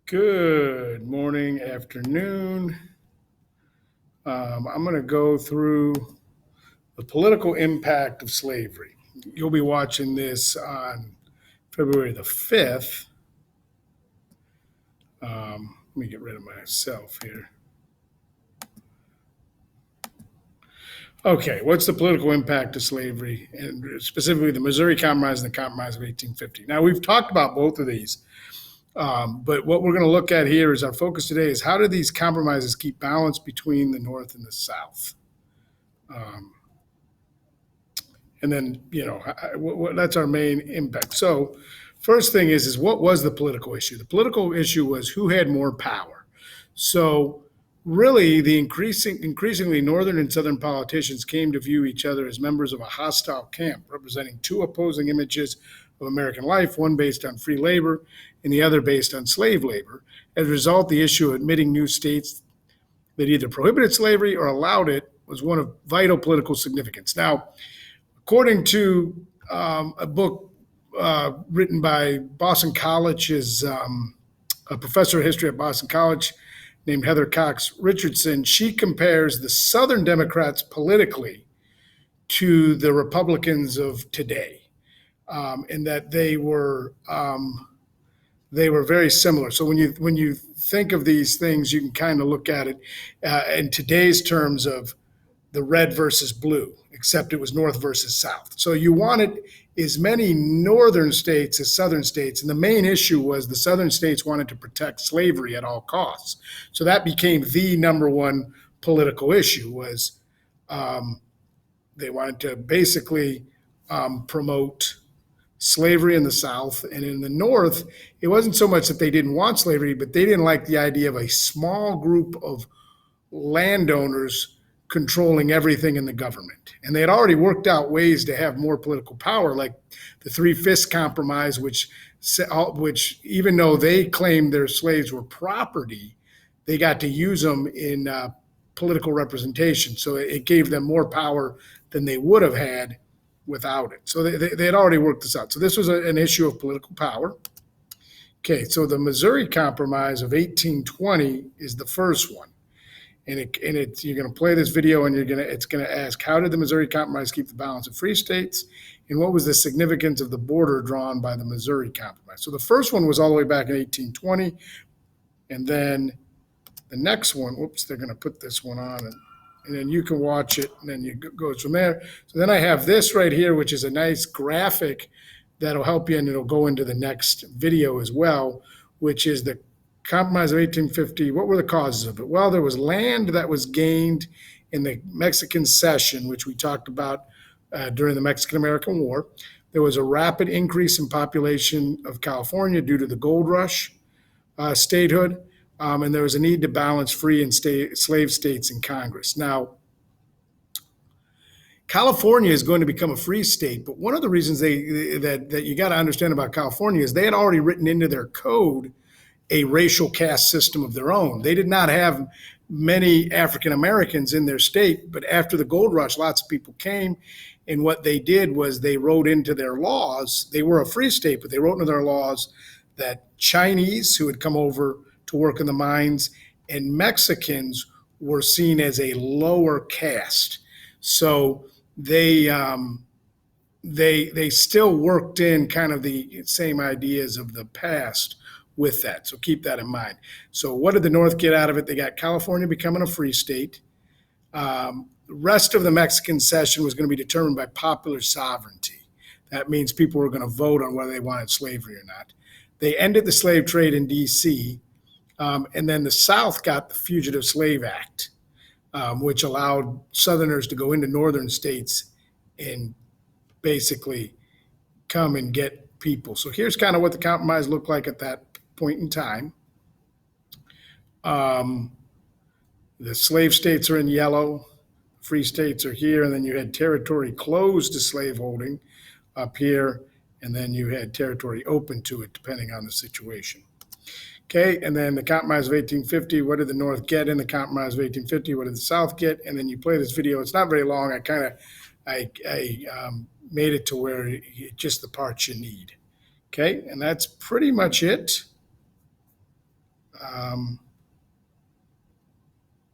Good morning, afternoon. I'm going to go through the political impact of slavery. You'll be watching this on February the 5th. Let me get rid of myself here. Okay, what's the political impact of slavery, and specifically the Missouri Compromise and the Compromise of 1850? Now, we've talked about both of these, but what we're going to look at here is our focus today is how do these compromises keep balance between the North and the South? Um, and then that's our main impact. So first thing is what was the political issue? The political issue was who had more power. So really the increasingly northern and southern politicians came to view each other as members of a hostile camp representing two opposing images of American life, one based on free labor and the other based on slave labor. As a result, the issue of admitting new states that either prohibited slavery or allowed it was one of vital political significance. Now, according to a book written by Boston College's a professor of history at Boston College named Heather Cox Richardson, she compares the Southern Democrats politically to the Republicans of today, in that they were very similar. So when you think of these things, you can kind of look at it in today's terms of the red versus blue, except it was North versus South. So you wanted as many northern states as southern states. And the main issue was the southern states wanted to protect slavery at all costs. So that became the number one political issue was they wanted to basically promote slavery in the South. And in the North, it wasn't so much that they didn't want slavery, but they didn't like the idea of a small group of landowners controlling everything in the government. And they had already worked out ways to have more political power, like the Three-Fifths Compromise, which even though they claimed their slaves were property, they got to use them in political representation. So it gave them more power than they would have had without it. So they had already worked this out. So this was an issue of political power. Okay, so the Missouri Compromise of 1820 is the first one. And you're going to play this video, and it's going to ask, how did the Missouri Compromise keep the balance of free states, and what was the significance of the border drawn by the Missouri Compromise? So the first one was all the way back in 1820, and then the next one, whoops, they're going to put this one on, and then you can watch it, and then you go from there. So then I have this right here, which is a nice graphic that'll help you, and it'll go into the next video as well, which is the Compromise of 1850. What were the causes of it? Well, there was land that was gained in the Mexican Cession, which we talked about during the Mexican-American War. There was a rapid increase in population of California due to the gold rush statehood, and there was a need to balance free and slave states in Congress. Now, California is going to become a free state, but one of the reasons that you got to understand about California is they had already written into their code a racial caste system of their own. They did not have many African Americans in their state, but after the gold rush, lots of people came. And what they did was they wrote into their laws, they were a free state, but they wrote into their laws that Chinese who had come over to work in the mines and Mexicans were seen as a lower caste. So they still worked in kind of the same ideas of the past with that. So keep that in mind. So what did the North get out of it? They got California becoming a free state. The rest of the Mexican Cession was going to be determined by popular sovereignty. That means people were going to vote on whether they wanted slavery or not. They ended the slave trade in D.C., and then the South got the Fugitive Slave Act, which allowed Southerners to go into northern states and basically come and get people. So here's kind of what the compromise looked like at that point in time. The slave states are in yellow, free states are here, and then you had territory closed to slaveholding up here, and then you had territory open to it depending on the situation. Okay, and then the Compromise of 1850, what did the North get in the Compromise of 1850? What did the South get? And then you play this video. It's not very long. I made it to where just the parts you need. Okay, and that's pretty much it.